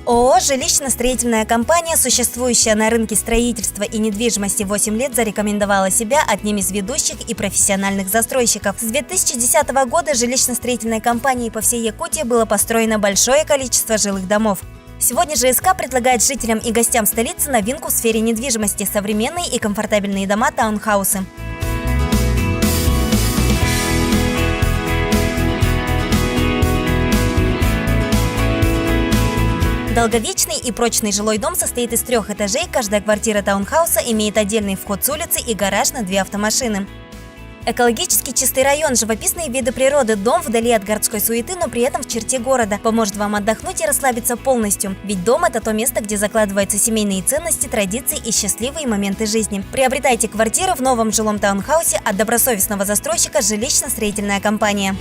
ООО «Жилищно-строительная компания», существующая на рынке строительства и недвижимости 8 лет, зарекомендовала себя одним из ведущих и профессиональных застройщиков. С 2010 года жилищно-строительной компанией по всей Якутии было построено большое количество жилых домов. Сегодня ЖСК предлагает жителям и гостям столицы новинку в сфере недвижимости – современные и комфортабельные дома-таунхаусы. Долговечный и прочный жилой дом состоит из 3 этажей, каждая квартира таунхауса имеет отдельный вход с улицы и гараж на 2 автомашины. Экологически чистый район, живописные виды природы, дом вдали от городской суеты, но при этом в черте города, поможет вам отдохнуть и расслабиться полностью. Ведь дом – это то место, где закладываются семейные ценности, традиции и счастливые моменты жизни. Приобретайте квартиру в новом жилом таунхаусе от добросовестного застройщика «Жилищно-строительная компания».